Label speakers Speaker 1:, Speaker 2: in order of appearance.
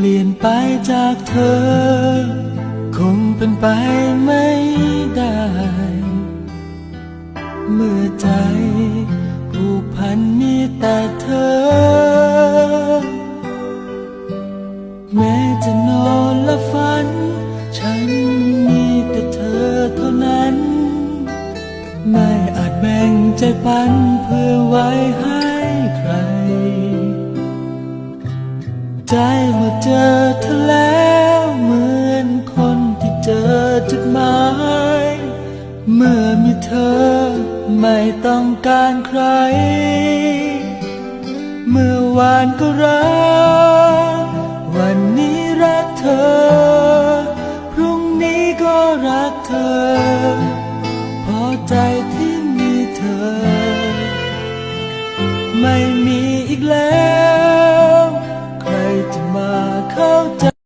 Speaker 1: เปลี่ยนไปจากเธอคงเป็นไปไม่ได้เมื่อใจผูกพันมีแต่เธอแม้จะนอนและฝันฉันมีแต่เธอเท่านั้นไม่อาจแบ่งใจปันเพื่อไว้ให้ใครใจเมื่อเจอเธอแล้วเหมือนคนที่เจอจุดหมายเมื่อมีเธอไม่ต้องการใครเมื่อวานก็รักวันนี้รักเธอพรุ่งนี้ก็รักเธอพอใจที่มีเธอไม่มีอีกแล้วใครจะมาเข้าใจ